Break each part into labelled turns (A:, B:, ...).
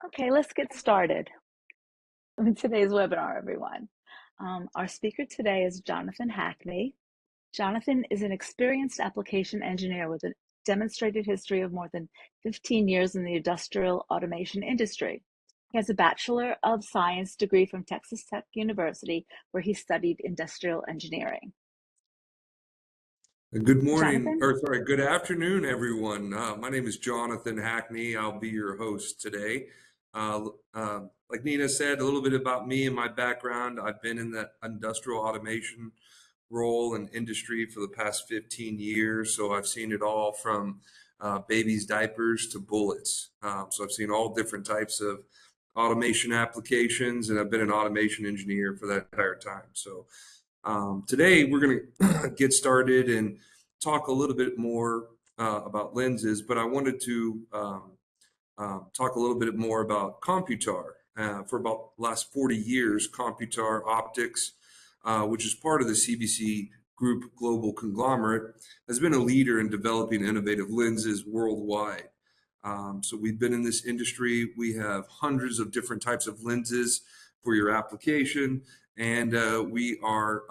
A: Okay, let's get started with today's webinar, everyone. Our speaker today is Jonathan Hackney. Jonathan is an experienced application engineer with a demonstrated history of more than 15 years in the industrial automation industry. He has a Bachelor of Science degree from Texas Tech University, where he studied industrial engineering.
B: Good morning,
A: Jonathan?
B: or sorry, good afternoon, everyone. My name is Jonathan Hackney. I'll be your host today. Like Nina said, a little bit about me and my background. I've been in the industrial automation role and industry for the past 15 years. So I've seen it all from babies' diapers to bullets. So I've seen all different types of automation applications, and I've been an automation engineer for that entire time. So today, we're going to get started and talk a little bit more about lenses, but I wanted to talk a little bit more about Computar. For about the last 40 years, Computar Optics, which is part of the CBC Group global conglomerate, has been a leader in developing innovative lenses worldwide. So we've been in this industry. We have hundreds of different types of lenses for your application, and we are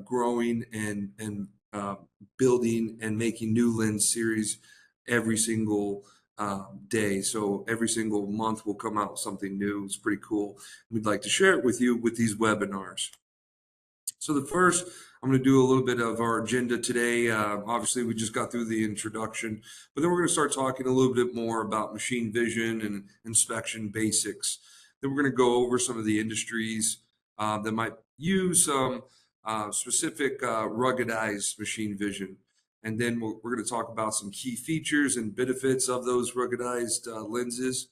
B: growing and building and making new lens series every single day. So every single month will come out with something new. It's pretty cool. We'd like to share it with you with these webinars. So the first, I'm going to do a little bit of our agenda today. Obviously, we just got through the introduction, but then we're going to start talking a little bit more about machine vision and inspection basics. Then we're going to go over some of the industries that might use some specific ruggedized machine vision. And then we're going to talk about some key features and benefits of those ruggedized lenses.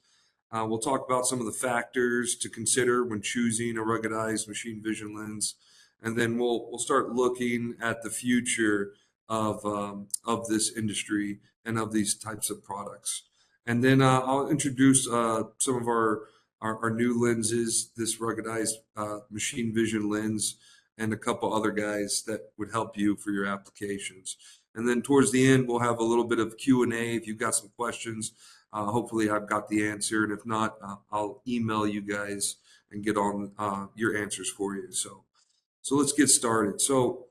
B: We'll talk about some of the factors to consider when choosing a ruggedized machine vision lens. And then we'll start looking at the future of this industry and of these types of products. And then I'll introduce some of our new lenses, this ruggedized machine vision lens, and a couple other guys that would help you for your applications. And then towards the end, we'll have a little bit of Q&A. If you've got some questions, hopefully I've got the answer. And if not, I'll email you guys and get on your answers for you. So let's get started. So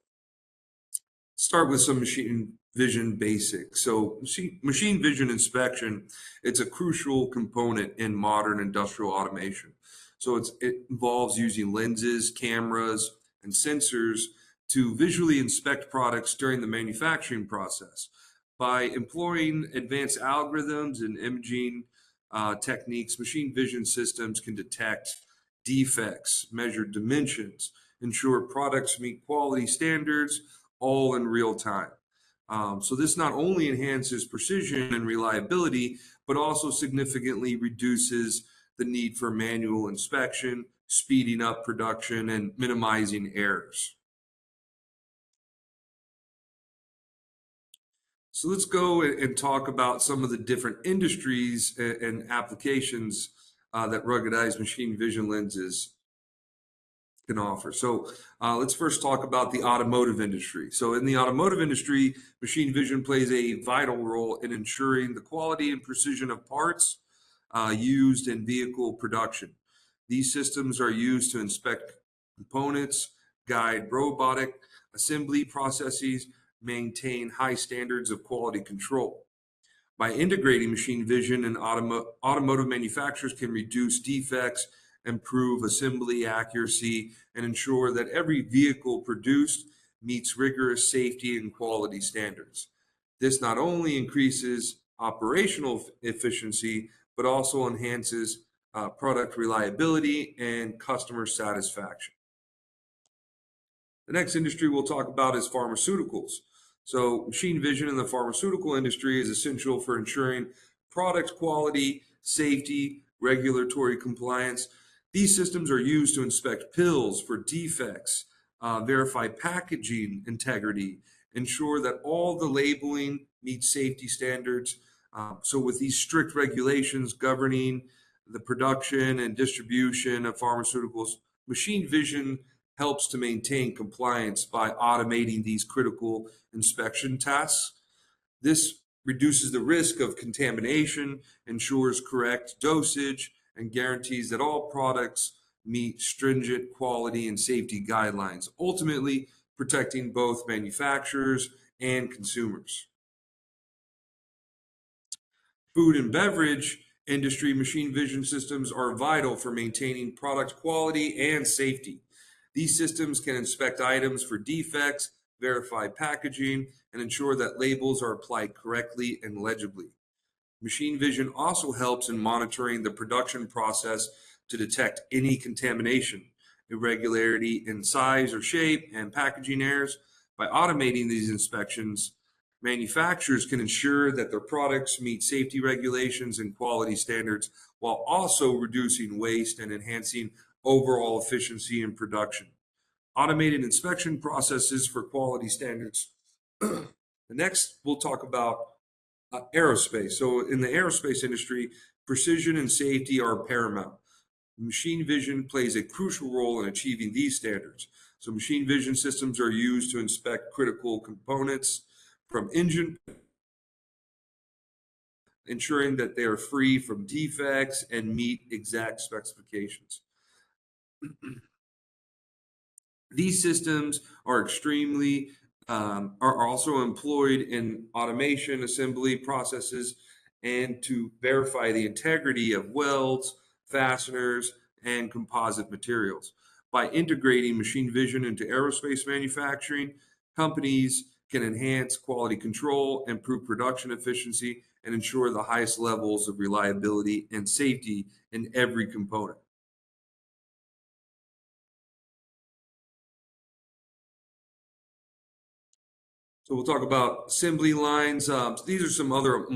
B: start with some machine vision basics. So machine vision inspection, it's a crucial component in modern industrial automation. So it involves using lenses, cameras, and sensors to visually inspect products during the manufacturing process. By employing advanced algorithms and imaging techniques, machine vision systems can detect defects, measure dimensions, ensure products meet quality standards, all in real time. So this not only enhances precision and reliability, but also significantly reduces the need for manual inspection, speeding up production and minimizing errors. So let's go and talk about some of the different industries and applications that ruggedized machine vision lenses can offer. So let's first talk about the automotive industry. So in the automotive industry, machine vision plays a vital role in ensuring the quality and precision of parts used in vehicle production. These systems are used to inspect components, guide robotic assembly processes, maintain high standards of quality control. By integrating machine vision and automotive manufacturers can reduce defects, improve assembly accuracy, and ensure that every vehicle produced meets rigorous safety and quality standards. This not only increases operational efficiency, but also enhances product reliability and customer satisfaction. The next industry we'll talk about is pharmaceuticals. So machine vision in the pharmaceutical industry is essential for ensuring product quality, safety, regulatory compliance. These systems are used to inspect pills for defects, verify packaging integrity, ensure that all the labeling meets safety standards. So with these strict regulations governing the production and distribution of pharmaceuticals, machine vision helps to maintain compliance by automating these critical inspection tasks. This reduces the risk of contamination, ensures correct dosage, and guarantees that all products meet stringent quality and safety guidelines, ultimately protecting both manufacturers and consumers. Food and beverage industry machine vision systems are vital for maintaining product quality and safety. These systems can inspect items for defects, verify packaging, and ensure that labels are applied correctly and legibly. Machine vision also helps in monitoring the production process to detect any contamination, irregularity in size or shape, and packaging errors. By automating these inspections, manufacturers can ensure that their products meet safety regulations and quality standards while also reducing waste and enhancing overall efficiency in production. Automated inspection processes for quality standards. The next, we'll talk about aerospace. So, in the aerospace industry, precision and safety are paramount. Machine vision plays a crucial role in achieving these standards. So, machine vision systems are used to inspect critical components from engine, ensuring that they are free from defects and meet exact specifications. These systems are extremely are also employed in automation assembly processes and to verify the integrity of welds, fasteners, and composite materials. By integrating machine vision into aerospace manufacturing, companies can enhance quality control, improve production efficiency, and ensure the highest levels of reliability and safety in every component. So we'll talk about assembly lines. So these are some other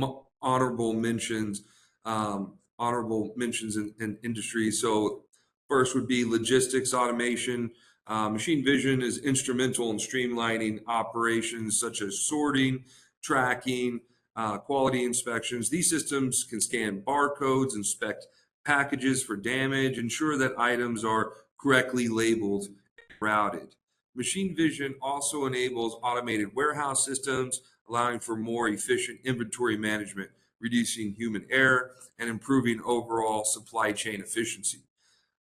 B: honorable mentions in industry. So first would be logistics automation. Machine vision is instrumental in streamlining operations such as sorting, tracking, quality inspections. These systems can scan barcodes, inspect packages for damage, ensure that items are correctly labeled and routed. Machine vision also enables automated warehouse systems, allowing for more efficient inventory management, reducing human error, and improving overall supply chain efficiency.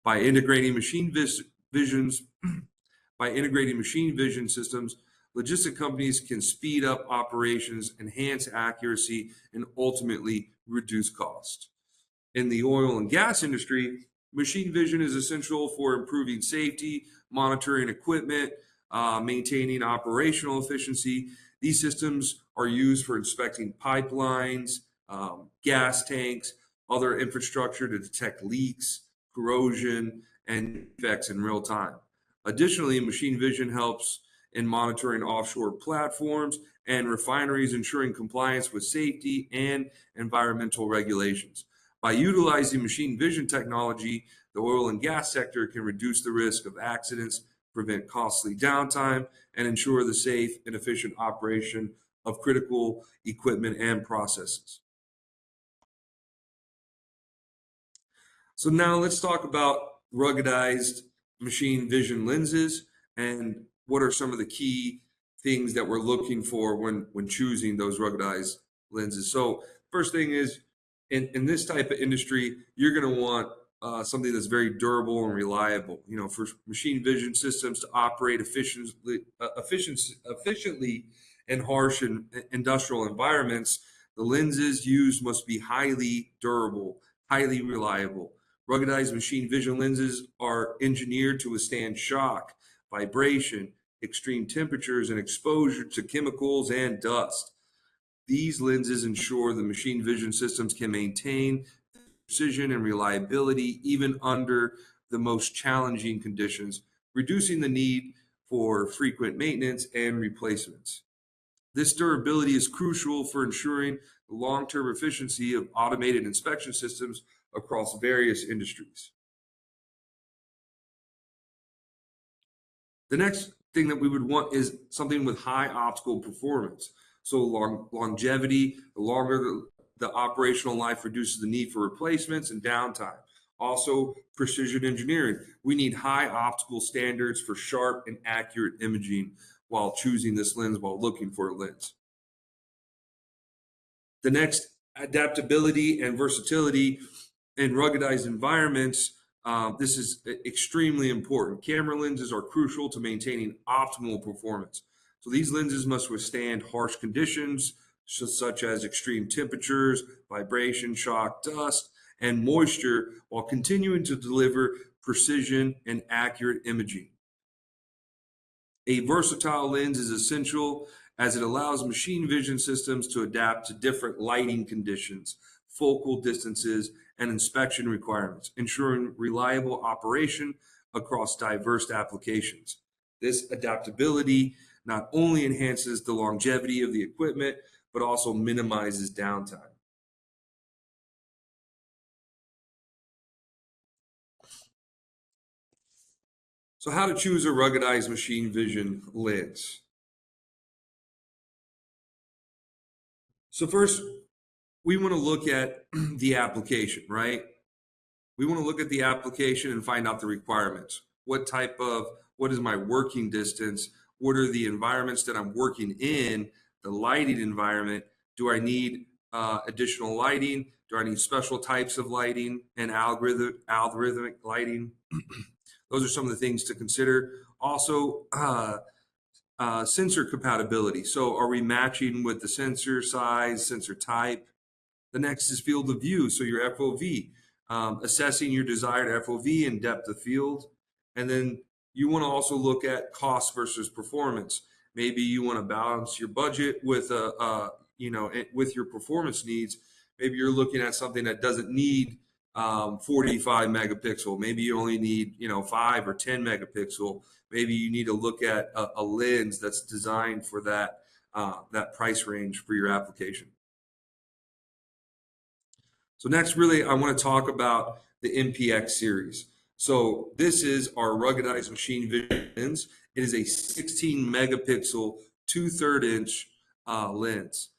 B: By integrating visions, by integrating machine vision systems, logistic companies can speed up operations, enhance accuracy, and ultimately reduce cost. In the oil and gas industry, machine vision is essential for improving safety, monitoring equipment, maintaining operational efficiency. These systems are used for inspecting pipelines, gas tanks, other infrastructure to detect leaks, corrosion, and defects in real time. Additionally, machine vision helps in monitoring offshore platforms and refineries, ensuring compliance with safety and environmental regulations. By utilizing machine vision technology, the oil and gas sector can reduce the risk of accidents, prevent costly downtime, and ensure the safe and efficient operation of critical equipment and processes. So now let's talk about ruggedized machine vision lenses and what are some of the key things that we're looking for when choosing those ruggedized lenses. So first thing is in this type of industry, you're going to want something that's very durable and reliable. You know, for machine vision systems to operate efficiently in harsh and industrial environments, the lenses used must be highly durable, highly reliable. Ruggedized machine vision lenses are engineered to withstand shock, vibration, extreme temperatures, and exposure to chemicals and dust. These lenses ensure the machine vision systems can maintain precision and reliability even under the most challenging conditions, reducing the need for frequent maintenance and replacements. This durability is crucial for ensuring the long-term efficiency of automated inspection systems across various industries. The next thing that we would want is something with high optical performance. So longevity, the longer the operational life reduces the need for replacements and downtime. Also, precision engineering. We need high optical standards for sharp and accurate imaging while choosing this lens while looking for a lens. The next, adaptability and versatility in ruggedized environments. This is extremely important. Camera lenses are crucial to maintaining optimal performance. So these lenses must withstand harsh conditions, such as extreme temperatures, vibration, shock, dust, and moisture, while continuing to deliver precision and accurate imaging. A versatile lens is essential as it allows machine vision systems to adapt to different lighting conditions, focal distances, and inspection requirements, ensuring reliable operation across diverse applications. This adaptability not only enhances the longevity of the equipment, but also minimizes downtime. So, how to choose a ruggedized machine vision lens? So, first, we want to look at the application, right? We want to look at the application and find out the requirements. What is my working distance? What are the environments that I'm working in? The lighting environment. Do I need additional lighting? Do I need special types of lighting and algorithmic lighting? Those are some of the things to consider. Also, sensor compatibility. So, are we matching with the sensor size, sensor type? The next is field of view, so your FOV, assessing your desired FOV and depth of field. And then you want to also look at cost versus performance. Maybe you want to balance your budget with with your performance needs. Maybe you're looking at something that doesn't need 45 megapixel. Maybe you only need 5 or 10 megapixel. Maybe you need to look at a lens that's designed for that price range for your application. So next, really, I want to talk about the MPX series. So this is our ruggedized machine vision lens. It is a 16 megapixel, 2/3 inch lens.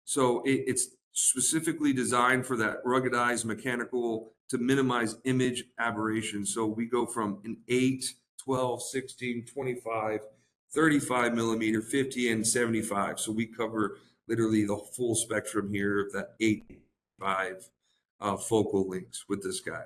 B: So it's specifically designed for that ruggedized mechanical to minimize image aberration. So we go from an 8, 12, 16, 25, 35 millimeter, 50, and 75. So we cover literally the full spectrum here of that 8, 5 focal lengths with this guy.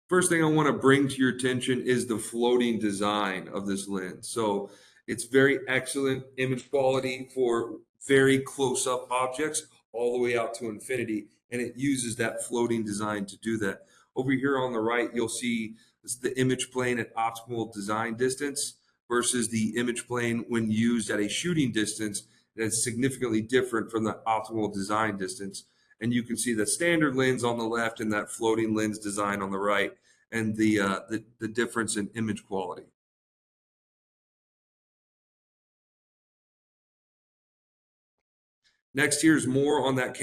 B: First thing I want to bring to your attention is the floating design of this lens. So it's very excellent image quality for very close-up objects all the way out to infinity, and it uses that floating design to do that. Over here on the right, you'll see the image plane at optimal design distance versus the image plane when used at a shooting distance that's significantly different from the optimal design distance. And you can see the standard lens on the left and that floating lens design on the right, and the difference in image quality. Next, here's more on that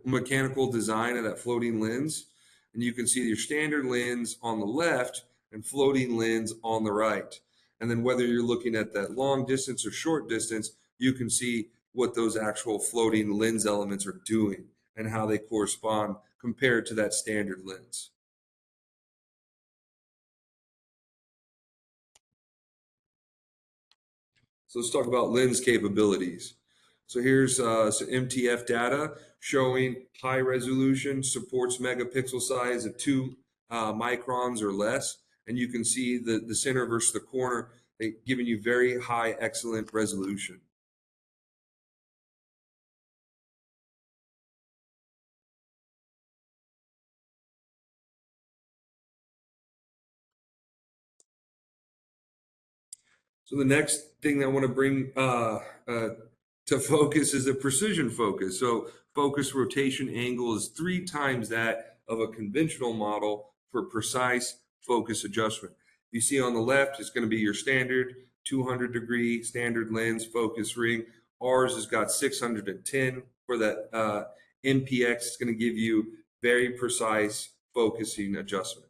B: mechanical design of that floating lens. And you can see your standard lens on the left and floating lens on the right. And then whether you're looking at that long distance or short distance, you can see what those actual floating lens elements are doing and how they correspond compared to that standard lens. So let's talk about lens capabilities. So here's some MTF data showing high resolution, supports megapixel size of 2 microns or less. And you can see the center versus the corner, giving you very high, excellent resolution. So the next thing I want to bring to focus is a precision focus. So focus rotation angle is 3 times that of a conventional model for precise focus adjustment. You see on the left, it's going to be your standard 200-degree standard lens focus ring. Ours has got 610 for that MPX. It's going to give you very precise focusing adjustment.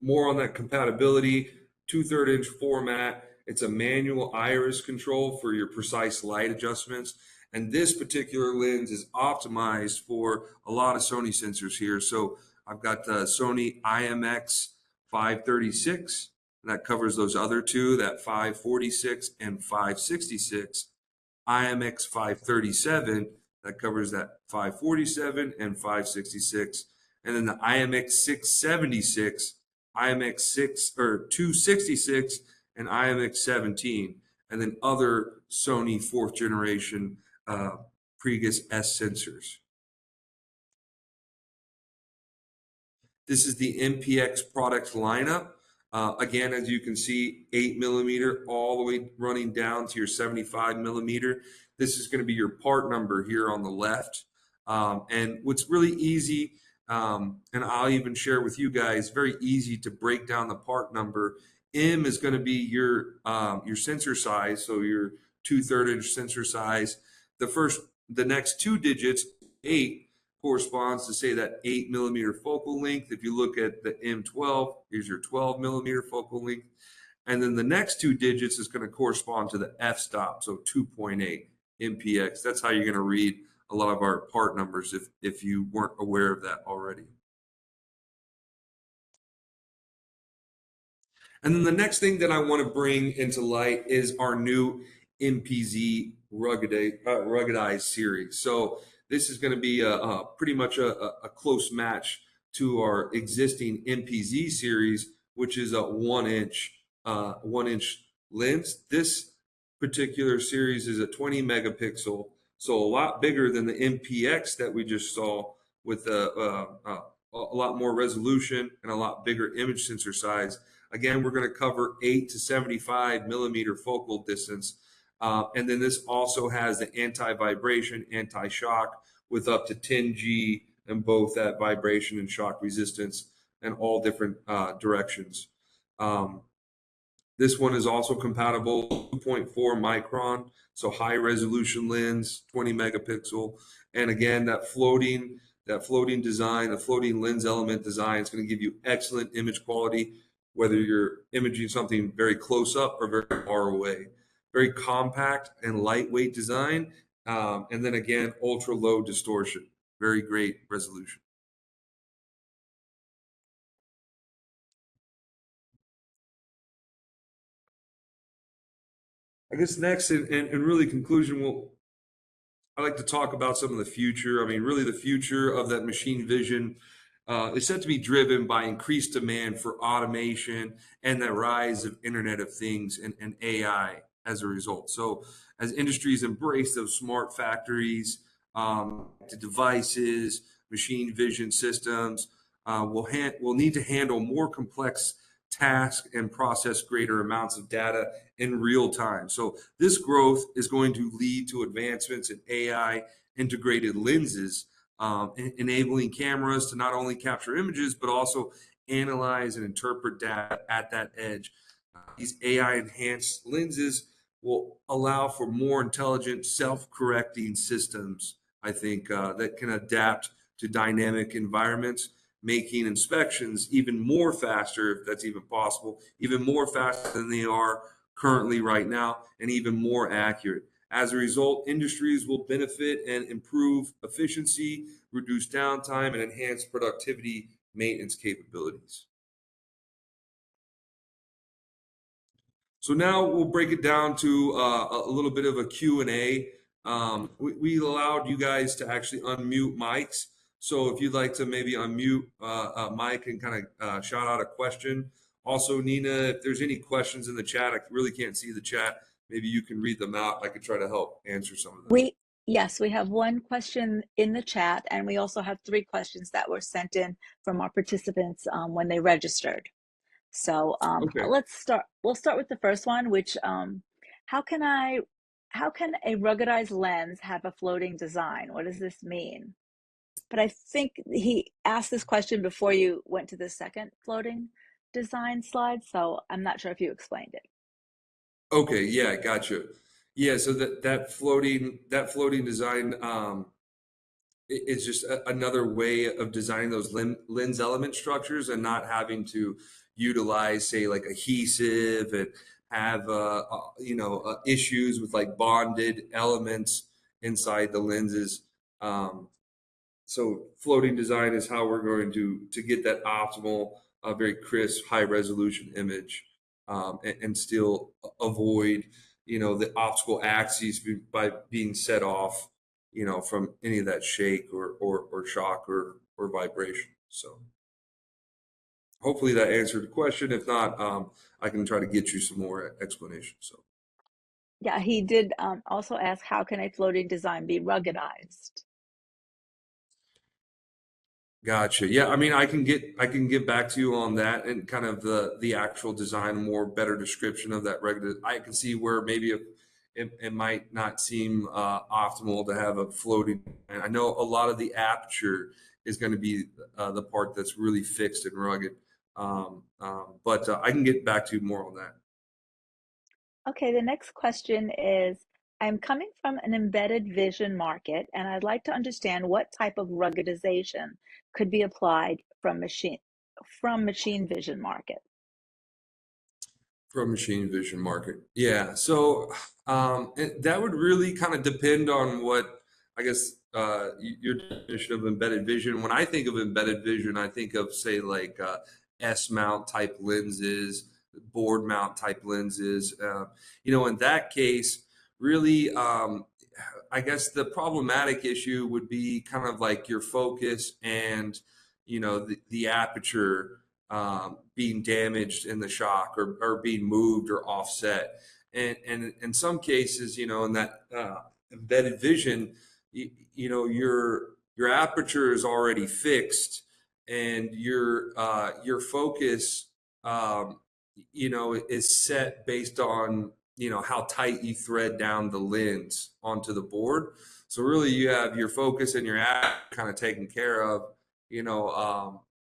B: More on that compatibility, 2/3 inch format. It's a manual iris control for your precise light adjustments. And this particular lens is optimized for a lot of Sony sensors here. So I've got the Sony IMX 536, and that covers those other two, that 546 and 566. IMX 537, that covers that 547 and 566. And then the IMX 676, IMX 6 or 266, and IMX 17. And then other Sony fourth generation Pregus S sensors. This is the MPX product lineup. Again, as you can see, 8mm all the way running down to your 75mm. This is going to be your part number here on the left. And what's really easy, and I'll even share with you guys, very easy to break down the part number. M is going to be your sensor size, so your 2/3 inch sensor size. The next two digits, 8, corresponds to, say, that 8mm focal length. If you look at the M12, here's your 12mm focal length. And then the next two digits is going to correspond to the f-stop, so 2.8 MPX. That's how you're going to read a lot of our part numbers if you weren't aware of that already. And then the next thing that I want to bring into light is our new MPZ ruggedized series. So this is going to be pretty much a close match to our existing MPZ series, which is a 1-inch lens. This particular series is a 20 megapixel, so a lot bigger than the MPX that we just saw, with a lot more resolution and a lot bigger image sensor size. Again, we're going to cover 8 to 75mm focal distance. And then this also has the anti-vibration, anti-shock with up to 10G in both that vibration and shock resistance and all different directions. This one is also compatible 2.4 micron, so high resolution lens, 20 megapixel. And again, that floating design, the floating lens element design is going to give you excellent image quality, whether you're imaging something very close up or very far away. Very compact and lightweight design. And then again, ultra low distortion, very great resolution. I guess next, and really conclusion, I like to talk about some of the future. I mean, really the future of that machine vision is set to be driven by increased demand for automation and the rise of Internet of Things and AI as a result. So as industries embrace those smart factories, the devices, machine vision systems, will need to handle more complex tasks and process greater amounts of data in real time. So this growth is going to lead to advancements in AI integrated lenses, enabling cameras to not only capture images, but also analyze and interpret data at that edge. These AI enhanced lenses will allow for more intelligent, self-correcting systems, I think, that can adapt to dynamic environments, making inspections even more faster, if that's even possible, even more faster than they are currently right now, and even more accurate. As a result, industries will benefit and improve efficiency, reduce downtime, and enhance productivity maintenance capabilities. So now we'll break it down to a little bit of a Q&A. We allowed you guys to actually unmute mics. So if you'd like to maybe unmute a mic and kind of shout out a question. Also, Nina, if there's any questions in the chat, I really can't see the chat. Maybe you can read them out. I could try to help answer some of them.
A: Yes, we have one question in the chat, and we also have 3 questions that were sent in from our participants when they registered. So
B: Okay.
A: let's start. We'll start with the first one, which how can a ruggedized lens have a floating design? What does this mean? But I think he asked this question before you went to the second floating design slide, so I'm not sure if you explained it.
B: Okay, yeah, gotcha. Yeah, so that floating design is just another way of designing those lens element structures and not having to utilize, say, like adhesive and have issues with like bonded elements inside the lenses. So floating design is how we're going to get that optimal a very crisp, high resolution image, and still avoid, the optical axes by being set off, from any of that shake or shock or vibration. So hopefully that answered the question. If not, I can try to get you some more explanation. So.
A: Yeah, he did also ask, how can a floating design be ruggedized?
B: Gotcha. Yeah, I mean, I can get back to you on that and kind of the actual design, more better description of that regular. I can see where maybe it might not seem optimal to have a floating. And I know a lot of the aperture is going to be the part that's really fixed and rugged. But I can get back to you more on that.
A: Okay, the next question is, I'm coming from an embedded vision market, and I'd like to understand what type of ruggedization could be applied from machine vision market.
B: From machine vision market. Yeah. So that would really kind of depend on what, I guess, your definition of embedded vision. When I think of embedded vision, I think of, say, like S mount type lenses, board mount type lenses. In that case, really, I guess the problematic issue would be kind of like your focus and, the aperture being damaged in the shock or being moved or offset. And in some cases, in that embedded vision, your aperture is already fixed, and your focus, is set based on how tight you thread down the lens onto the board. So really, you have your focus and your app kind of taken care of.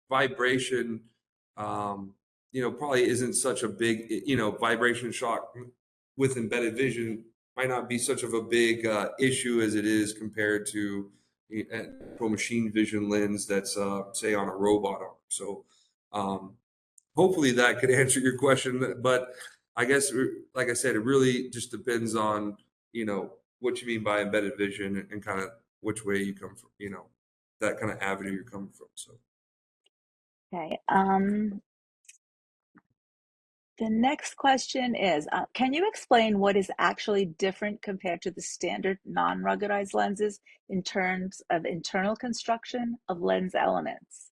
B: Vibration, probably isn't such a big, vibration shock with embedded vision might not be such of a big issue as it is compared to a machine vision lens that's, say, on a robot arm. So hopefully that could answer your question. But I guess, like I said, it really just depends on, what you mean by embedded vision and kind of which way you come from, that kind of avenue you're coming from. So.
A: Okay. The next question is, can you explain what is actually different compared to the standard non-ruggedized lenses in terms of internal construction of lens elements?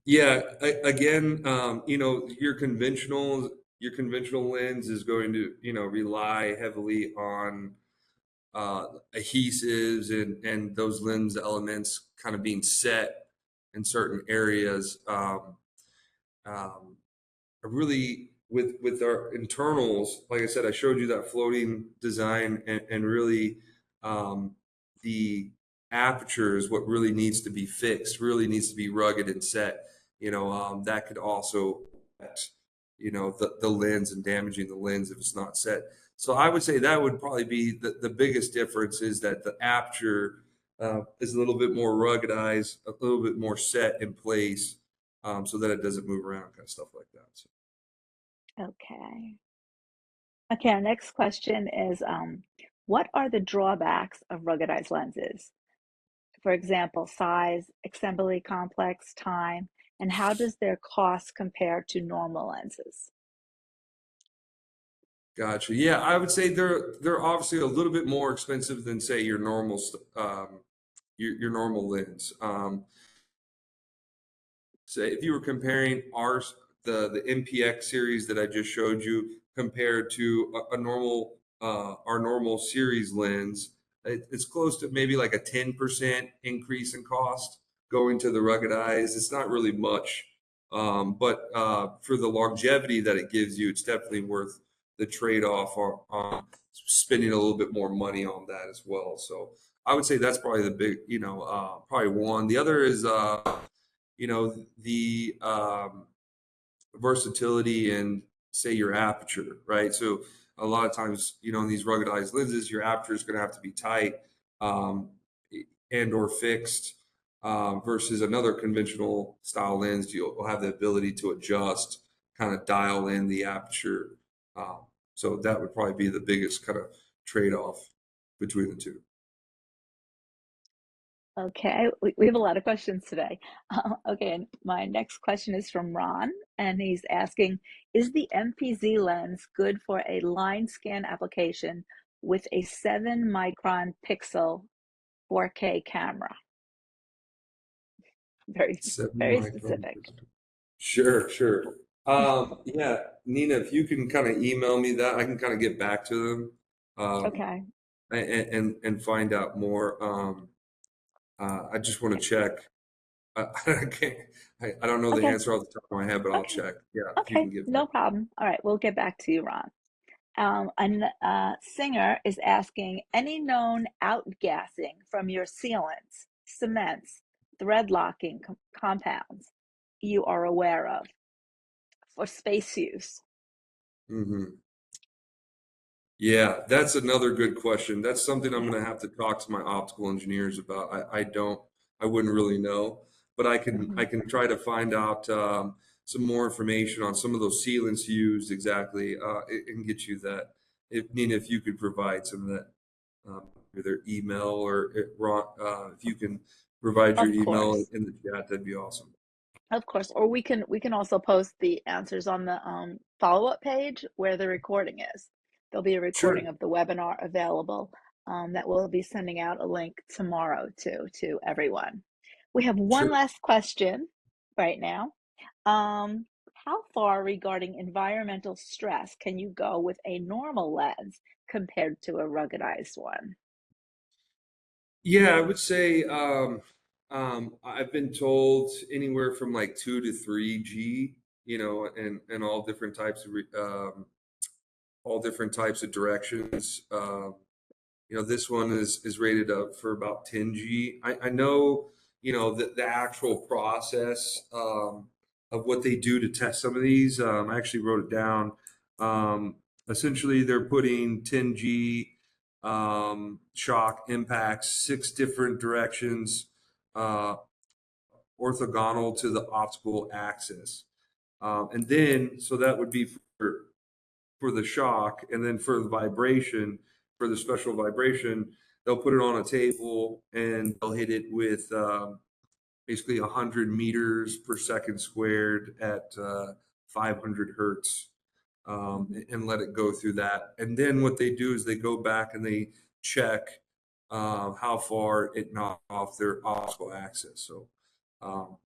B: Yeah, again, your conventional lens is going to, rely heavily on adhesives and those lens elements kind of being set in certain areas. Um, really, with our internals, like I said, I showed you that floating design, and really, the aperture is what really needs to be fixed, really needs to be rugged and set. That could also affect, the lens and damaging the lens if it's not set. So I would say that would probably be the biggest difference, is that the aperture is a little bit more ruggedized, a little bit more set in place, so that it doesn't move around, kind of stuff like that. So.
A: Okay. Okay, our next question is, what are the drawbacks of ruggedized lenses? For example, size, assembly complex, time, and how does their cost compare to normal lenses?
B: Gotcha. Yeah, I would say they're obviously a little bit more expensive than, say, your normal your normal lens. So if you were comparing ours, the MPX series that I just showed you, compared to a normal our normal series lens, it's close to maybe like a 10% increase in cost going to the ruggedized. It's not really much, but for the longevity that it gives you, it's definitely worth the trade-off on spending a little bit more money on that as well. So I would say that's probably the big, probably one. The other is the versatility and, say, your aperture, right? So a lot of times, in these ruggedized lenses, your aperture is going to have to be tight, um, and or fixed, versus another conventional style lens. You'll have the ability to adjust, kind of dial in the aperture. Um, so that would probably be the biggest kind of trade-off between the two.
A: Okay, we have a lot of questions today. Okay, and my next question is from Ron, and he's asking, is the MPZ lens good for a line scan application with a 7-micron pixel 4K camera? Very,
B: Seven
A: very
B: micron.
A: specific.
B: Sure, sure. Yeah, Nina, if you can kind of email me that, I can kind of get back to them,
A: Okay,
B: and find out more. I just want to check. I can't, I don't know the
A: okay,
B: answer off the top of my head, but I'll
A: okay,
B: check. Yeah, if you
A: okay,
B: can get back.
A: no problem. All right, we'll get back to you, Ron. Singer is asking, any known outgassing from your sealants, cements, thread locking compounds you are aware of for space use?
B: Hmm. Yeah, that's another good question. That's something I'm
A: Yeah.
B: going to have to talk to my optical engineers about. I wouldn't really know, but I
A: Hmm.
B: can try to find out some more information on some of those sealants used exactly, and get you that. If Nina, if you could provide some of that, either email or if you can provide your
A: Of
B: email
A: course.
B: in the chat, that'd be awesome.
A: Of course. Or we can also post the answers on the follow-up page where the recording is. There'll be a recording
B: Sure,
A: of the webinar available that we'll be sending out a link tomorrow to everyone. We have one
B: sure.
A: last question right now. Um, how far regarding environmental stress can you go with a normal lens compared to a ruggedized one?
B: Yeah, I would say I've been told anywhere from like 2 to 3 G, and all different types of directions. This one is rated up for about 10G. I know, the actual process of what they do to test some of these. I actually wrote it down. Um, Essentially, they're putting 10G shock impacts 6 different directions, uh, orthogonal to the optical axis. And then, so that would be for the shock, and then for the vibration, for the special vibration, they'll put it on a table and they'll hit it with basically 100 meters per second squared at 500 hertz,
A: Mhm.
B: and let it go through that. And then what they do is they go back and they check how far it knocked off their optical axis. So, um,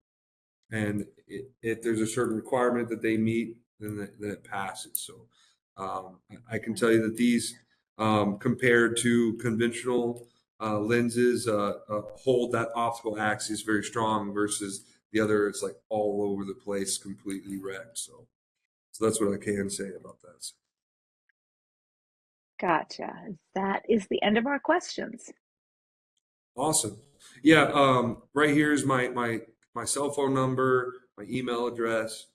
B: and if there's a certain requirement that they meet, then it passes. So I can
A: Okay.
B: tell you that these, compared to conventional lenses, hold that optical axis very strong versus the other. It's like all over the place, completely wrecked. So that's what I can say about that.
A: Gotcha. That is the end of our questions.
B: Awesome. Yeah, right here is my cell phone number, my email address.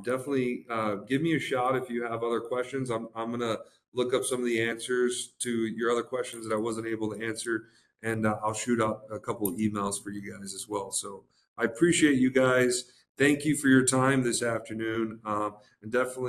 B: Definitely give me a shout if you have other questions. I'm gonna look up some of the answers to your other questions that I wasn't able to answer, and I'll shoot out a couple of emails for you guys as well. So I appreciate you guys. Thank you for your time this afternoon, and definitely.